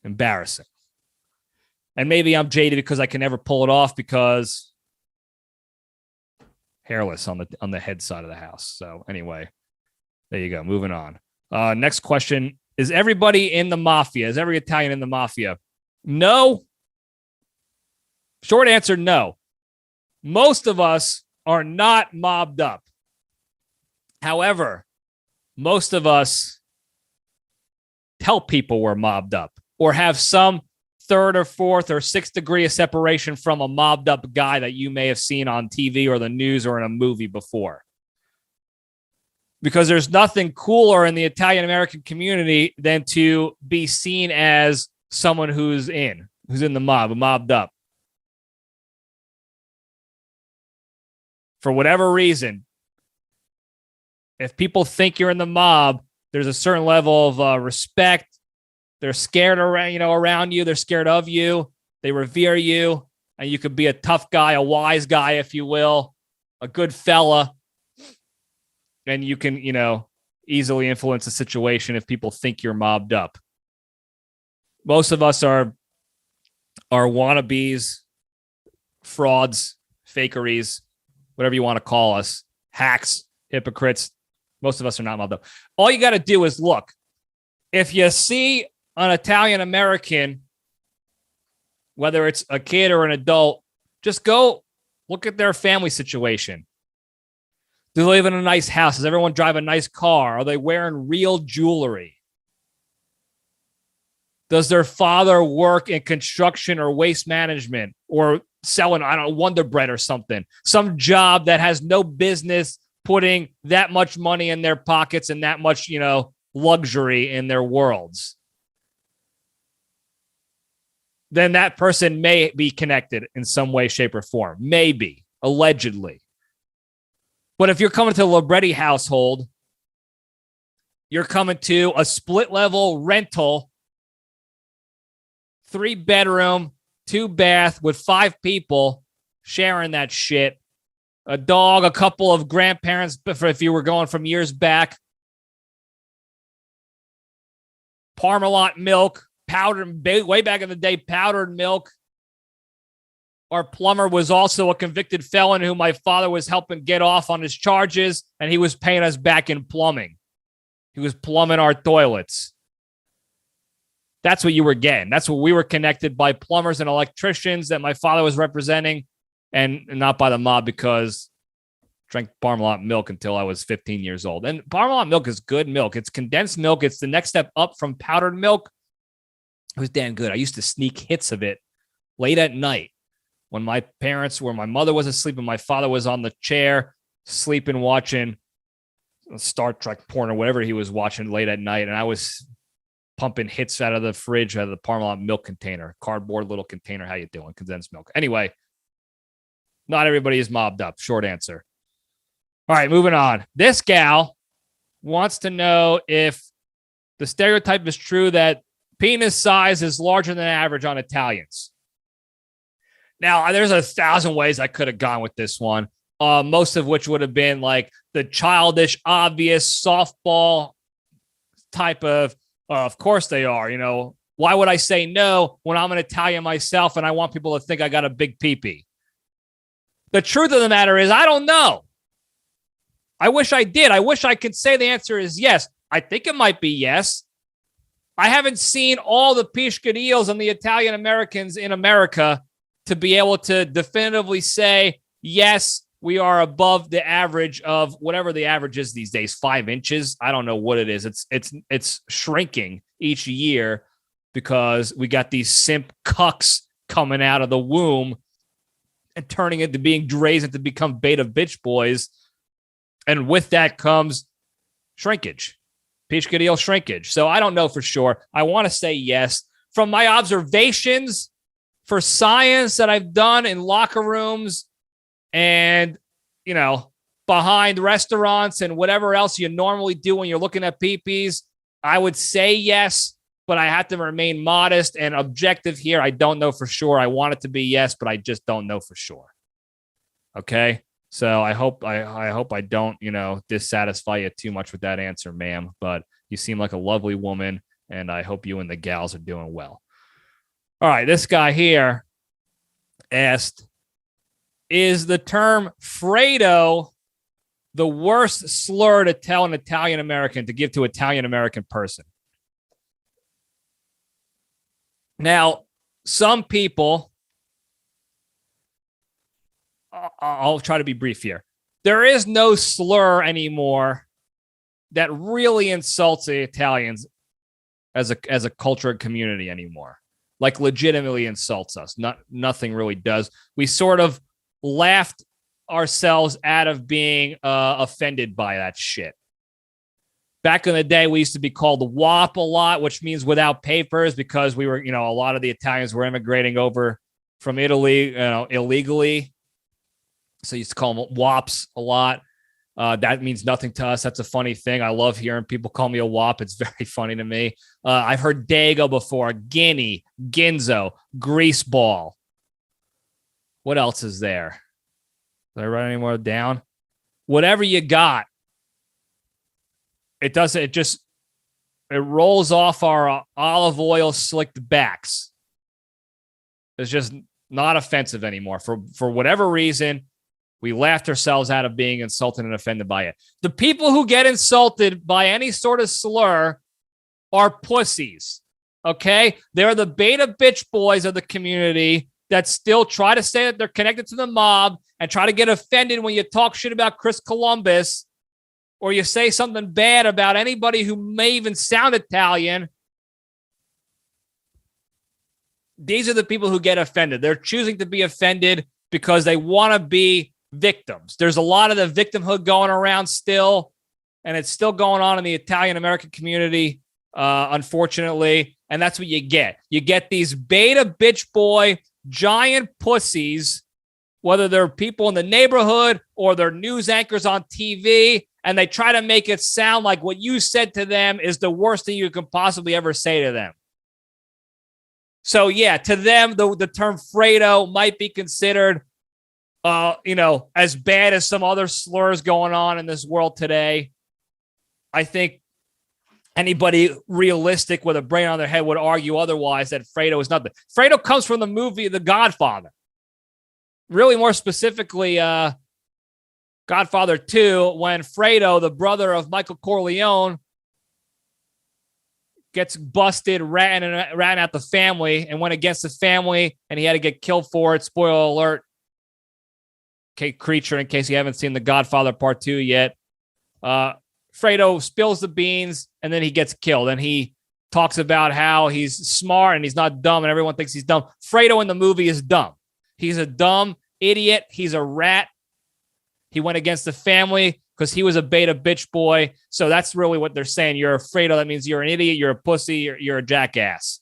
Embarrassing. And maybe I'm jaded because I can never pull it off because hairless on the head side of the house. So anyway, there you go. Moving on. Next question. Is everybody in the mafia? Is every Italian in the mafia? No. Short answer, no. Most of us are not mobbed up. However, most of us tell people we're mobbed up or have some third or fourth or sixth degree of separation from a mobbed up guy that you may have seen on TV or the news or in a movie before. Because there's nothing cooler in the Italian American community than to be seen as someone who's in the mob, mobbed up. For whatever reason, if people think you're in the mob, there's a certain level of respect. They're scared around you. They're scared of you. They revere you. And you could be a tough guy, a wise guy, if you will, a good fella. And you can, easily influence the situation if people think you're mobbed up. Most of us are wannabes, frauds, fakeries, whatever you want to call us, hacks, hypocrites. Most of us are not mobbed up. All you got to do is look. If you see an Italian American, whether it's a kid or an adult, Just go look at their family situation. Do they live in a nice house? Does everyone drive a nice car? Are they wearing real jewelry? Does their father work in construction or waste management or selling, I don't know, Wonder Bread or something? Some job that has no business putting that much money in their pockets and that much, luxury in their worlds. Then that person may be connected in some way, shape, or form. Maybe, allegedly. But if you're coming to a Libretti household, you're coming to a split-level rental, 3-bedroom, 2-bath with 5 people sharing that shit. A dog, a couple of grandparents, if you were going from years back. Parmalat milk, powdered, way back in the day, powdered milk. Our plumber was also a convicted felon who my father was helping get off on his charges, and he was paying us back in plumbing. He was plumbing our toilets. That's what you were getting. That's what we were connected by, plumbers and electricians that my father was representing, and not by the mob, because I drank Parmalat milk until I was 15 years old. And Parmalat milk is good milk. It's condensed milk. It's the next step up from powdered milk. It was damn good. I used to sneak hits of it late at night when my mother was asleep and my father was on the chair sleeping, watching Star Trek porn or whatever he was watching late at night. And I was pumping hits out of the fridge, out of the Parmalat milk container, cardboard little container. How you doing? Condensed milk. Anyway, not everybody is mobbed up. Short answer. All right, moving on. This gal wants to know if the stereotype is true that penis size is larger than average on Italians. Now, there's 1,000 ways I could have gone with this one, most of which would have been like the childish, obvious softball type of course they are. Why would I say no when I'm an Italian myself and I want people to think I got a big pee-pee? The truth of the matter is, I don't know. I wish I did. I wish I could say the answer is yes. I think it might be yes. I haven't seen all the Piscadillos and the Italian Americans in America to be able to definitively say, yes, we are above the average of whatever the average is these days, 5 inches. I don't know what it is. It's shrinking each year because we got these simp cucks coming out of the womb and turning into being raised to become beta bitch boys. And with that comes shrinkage, Piscadillo shrinkage. So I don't know for sure. I want to say yes. From my observations for science that I've done in locker rooms and, behind restaurants and whatever else you normally do when you're looking at peepees, I would say yes, but I have to remain modest and objective here. I don't know for sure. I want it to be yes, but I just don't know for sure. Okay? So I hope I don't, dissatisfy you too much with that answer, ma'am, but you seem like a lovely woman, and I hope you and the gals are doing well. All right, this guy here asked, is the term Fredo the worst slur to tell an Italian-American, to give to an Italian-American person? Now, some people, I'll try to be brief here. There is no slur anymore that really insults the Italians as a culture and community anymore. Like legitimately insults us. Nothing really does. We sort of laughed ourselves out of being offended by that shit. Back in the day, we used to be called WAP a lot, which means without papers, because we were, a lot of the Italians were immigrating over from Italy, illegally. So I used to call them WAPs a lot. That means nothing to us. That's a funny thing. I love hearing people call me a WAP. It's very funny to me. I've heard Dago before, Guinea, Ginzo, Greaseball. What else is there? Did I write any more down? Whatever you got. It rolls off our olive oil slicked backs. It's just not offensive anymore. For whatever reason, we laughed ourselves out of being insulted and offended by it. The people who get insulted by any sort of slur are pussies, okay? They're the beta bitch boys of the community that still try to say that they're connected to the mob and try to get offended when you talk shit about Chris Columbus or you say something bad about anybody who may even sound Italian. These are the people who get offended. They're choosing to be offended because they want to be victims. There's a lot of the victimhood going around still, and it's still going on in the Italian-American community, unfortunately, and that's what you get. You get these beta bitch boy giant pussies, whether they're people in the neighborhood or they're news anchors on TV, and they try to make it sound like what you said to them is the worst thing you could possibly ever say to them. So, yeah, to them, the term Fredo might be considered, as bad as some other slurs going on in this world today. I think anybody realistic with a brain on their head would argue otherwise, that Fredo is nothing. Fredo comes from the movie The Godfather. Really, more specifically, Godfather 2, when Fredo, the brother of Michael Corleone, gets busted ran out the family and went against the family, and he had to get killed for it. Spoiler alert. Okay, creature, in case you haven't seen The Godfather Part 2 yet. Fredo spills the beans, and then he gets killed. And he talks about how he's smart and he's not dumb, and everyone thinks he's dumb. Fredo in the movie is dumb. He's a dumb idiot. He's a rat. He went against the family because he was a beta bitch boy. So that's really what they're saying. You're a Fredo. That means you're an idiot, you're a pussy, you're a jackass.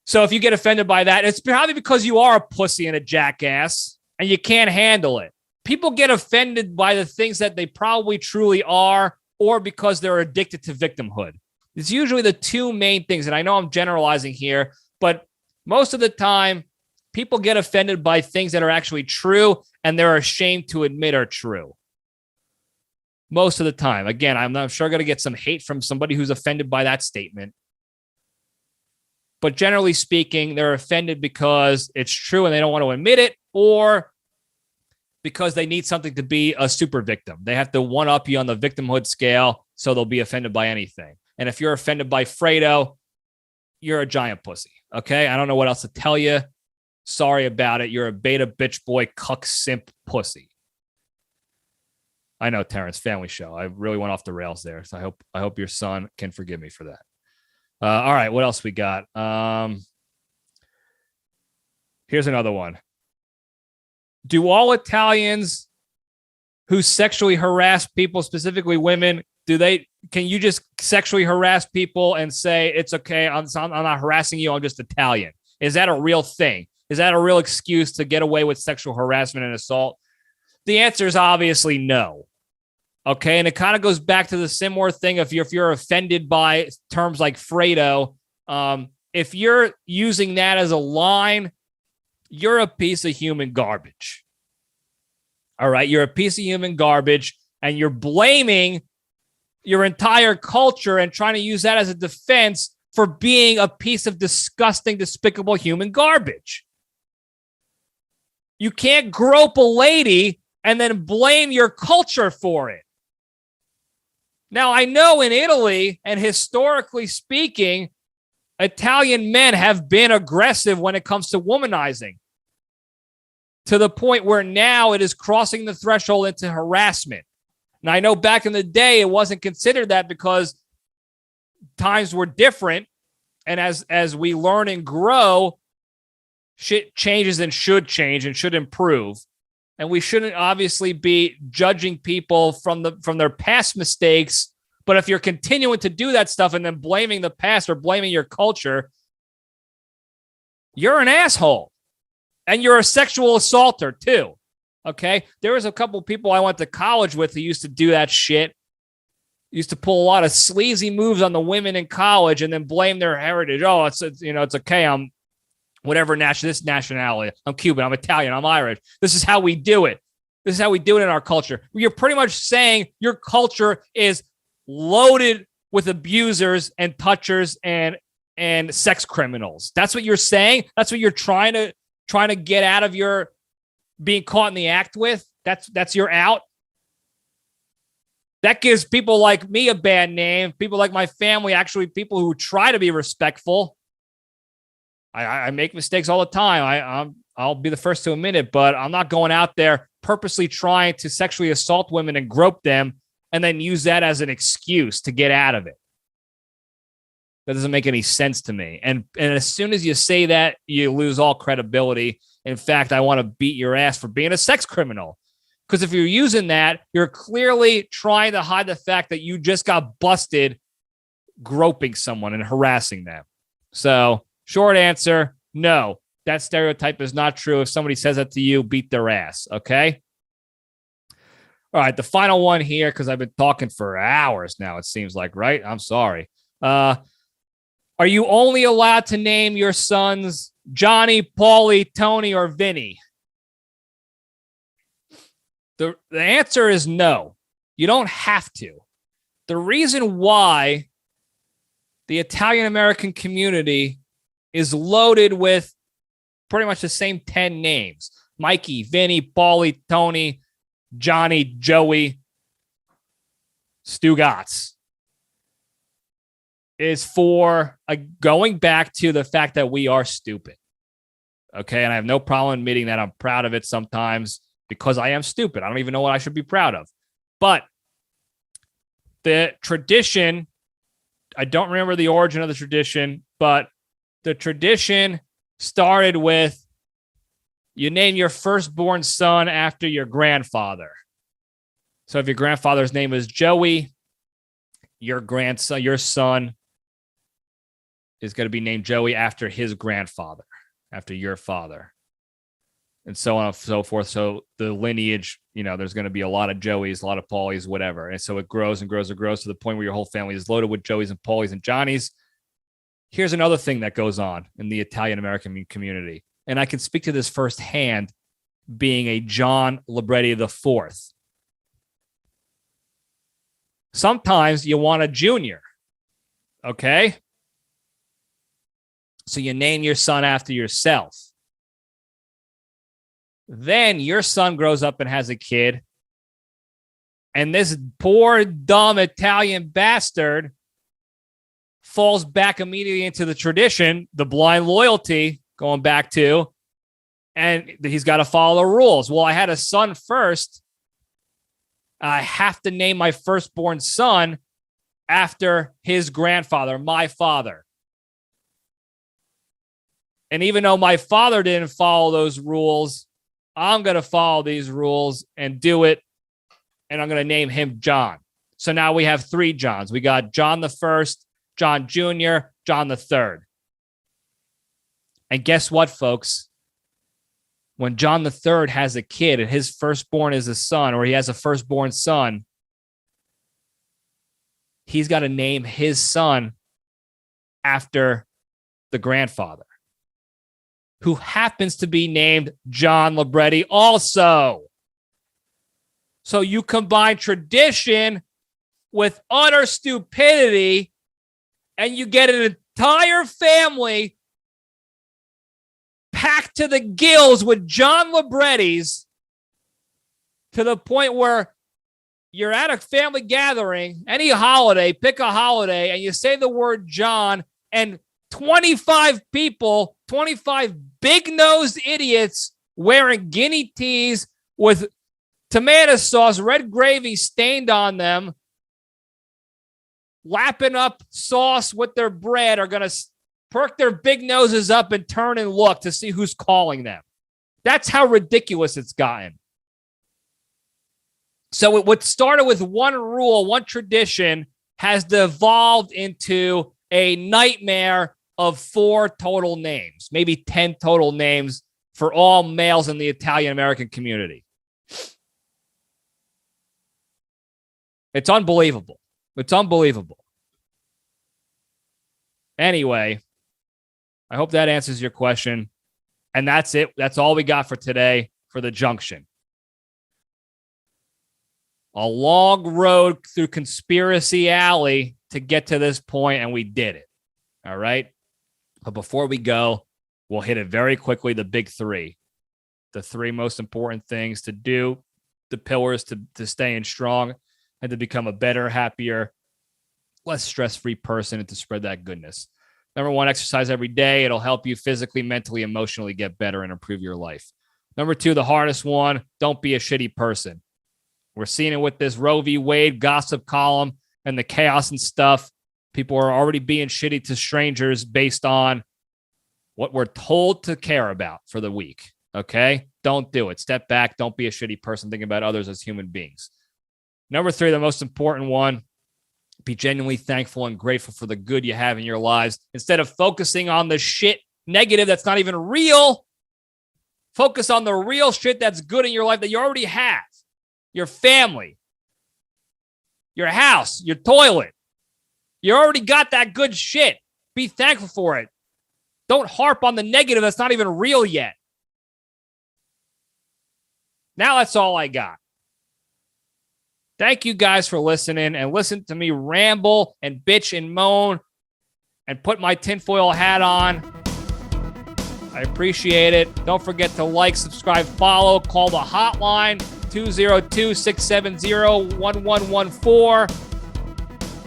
So if you get offended by that, it's probably because you are a pussy and a jackass and you can't handle it. People get offended by the things that they probably truly are, or because they're addicted to victimhood. It's usually the two main things. And I know I'm generalizing here, but most of the time, people get offended by things that are actually true and they're ashamed to admit are true. Most of the time. Again, I'm sure going to get some hate from somebody who's offended by that statement. But generally speaking, they're offended because it's true and they don't want to admit it, or because they need something to be a super victim. They have to one-up you on the victimhood scale, so they'll be offended by anything. And if you're offended by Fredo, you're a giant pussy. Okay? I don't know what else to tell you. Sorry about it. You're a beta bitch boy cuck simp pussy. I know, Terrence, family show. I really went off the rails there. So I hope your son can forgive me for that. All right, what else we got? Here's another one. Do all Italians who sexually harass people, specifically women, can you just sexually harass people and say, it's okay, I'm not harassing you, I'm just Italian? Is that a real thing? Is that a real excuse to get away with sexual harassment and assault? The answer is obviously no. Okay, and it kind of goes back to the similar thing. If you're offended by terms like Fredo, if you're using that as a line, you're a piece of human garbage. All right, you're a piece of human garbage, and you're blaming your entire culture and trying to use that as a defense for being a piece of disgusting, despicable human garbage. You can't grope a lady and then blame your culture for it. Now, I know in Italy, and historically speaking, Italian men have been aggressive when it comes to womanizing, to the point where now it is crossing the threshold into harassment. And I know back in the day, it wasn't considered that because times were different. And as we learn and grow, shit changes and should change and should improve. And we shouldn't obviously be judging people from their past mistakes. But if you're continuing to do that stuff and then blaming the past or blaming your culture, you're an asshole. And you're a sexual assaulter too. Okay? There was a couple people I went to college with who used to do that shit. Used to pull a lot of sleazy moves on the women in college and then blame their heritage. Oh, it's okay. I'm whatever this nationality. I'm Cuban. I'm Italian. I'm Irish. This is how we do it. This is how we do it in our culture. You're pretty much saying your culture is loaded with abusers and touchers and sex criminals. That's what you're saying. That's what you're trying to get out of your being caught in the act with. That's your out. That gives people like me a bad name. People like my family, actually people who try to be respectful. I make mistakes all the time. I'll be the first to admit it, but I'm not going out there purposely trying to sexually assault women and grope them and then use that as an excuse to get out of it. That doesn't make any sense to me. And as soon as you say that, you lose all credibility. In fact, I want to beat your ass for being a sex criminal. Because if you're using that, you're clearly trying to hide the fact that you just got busted groping someone and harassing them. So, short answer, no. That stereotype is not true. If somebody says that to you, beat their ass, okay? All right, the final one here, because I've been talking for hours now, it seems like, right? I'm sorry. Are you only allowed to name your sons Johnny, Paulie, Tony, or Vinny? The answer is no. You don't have to. The reason why the Italian-American community is loaded with pretty much the same 10 names. Mikey, Vinny, Paulie, Tony, Johnny, Joey, Stugotz. Is for going back to the fact that we are stupid. Okay, and I have no problem admitting that. I'm proud of it sometimes because I am stupid. I don't even know what I should be proud of. But the tradition, I don't remember the origin of the tradition, but the tradition started with you name your firstborn son after your grandfather. So if your grandfather's name is Joey, your son is going to be named Joey after his grandfather, after your father, and so on and so forth. So the lineage, there's going to be a lot of Joeys, a lot of Paulies, whatever. And so it grows and grows and grows to the point where your whole family is loaded with Joeys and Paulies and Johnnies. Here's another thing that goes on in the Italian-American community. And I can speak to this firsthand being a John Libretti IV. Sometimes you want a junior, okay? So you name your son after yourself. Then your son grows up and has a kid. And this poor, dumb Italian bastard falls back immediately into the tradition, the blind loyalty going back to, and he's got to follow the rules. Well, I had a son first. I have to name my firstborn son after his grandfather, my father. And even though my father didn't follow those rules, I'm going to follow these rules and do it. And I'm going to name him John. So now we have 3 Johns. We got John the First, John Jr., John the Third. And guess what, folks? When John the Third has a kid and his firstborn is a son, or he has a firstborn son, he's got to name his son after the grandfather, who happens to be named John Libretti also. So you combine tradition with utter stupidity, and you get an entire family packed to the gills with John Librettis to the point where you're at a family gathering, any holiday, pick a holiday, and you say the word John, and 25 people, 25 big-nosed idiots wearing guinea tees with tomato sauce, red gravy stained on them, lapping up sauce with their bread, are going to perk their big noses up and turn and look to see who's calling them. That's how ridiculous it's gotten. So what started with one rule, one tradition, has devolved into a nightmare of 4 total names, maybe 10 total names for all males in the Italian-American community. It's unbelievable. It's unbelievable. Anyway, I hope that answers your question. And that's it. That's all we got for today for the Junction. A long road through Conspiracy Alley to get to this point, and we did it. All right? But before we go, we'll hit it very quickly, the big 3. The 3 most important things to do, the pillars to staying strong and to become a better, happier, less stress-free person and to spread that goodness. Number one, exercise every day. It'll help you physically, mentally, emotionally get better and improve your life. Number two, the hardest one, don't be a shitty person. We're seeing it with this Roe v. Wade gossip column and the chaos and stuff. People are already being shitty to strangers based on what we're told to care about for the week. Okay? Don't do it. Step back. Don't be a shitty person. Think about others as human beings. Number three, the most important one, be genuinely thankful and grateful for the good you have in your lives. Instead of focusing on the shit negative that's not even real, focus on the real shit that's good in your life that you already have. Your family, your house, your toilet. You already got that good shit. Be thankful for it. Don't harp on the negative that's not even real yet. Now that's all I got. Thank you guys for listening and listen to me ramble and bitch and moan and put my tinfoil hat on. I appreciate it. Don't forget to like, subscribe, follow, call the hotline 202-670-1114.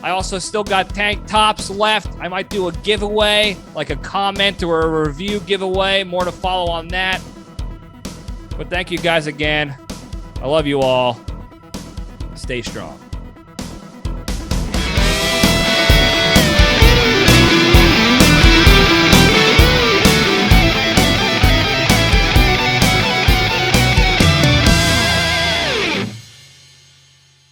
I also still got tank tops left. I might do a giveaway, like a comment or a review giveaway. More to follow on that. But thank you guys again. I love you all. Stay strong.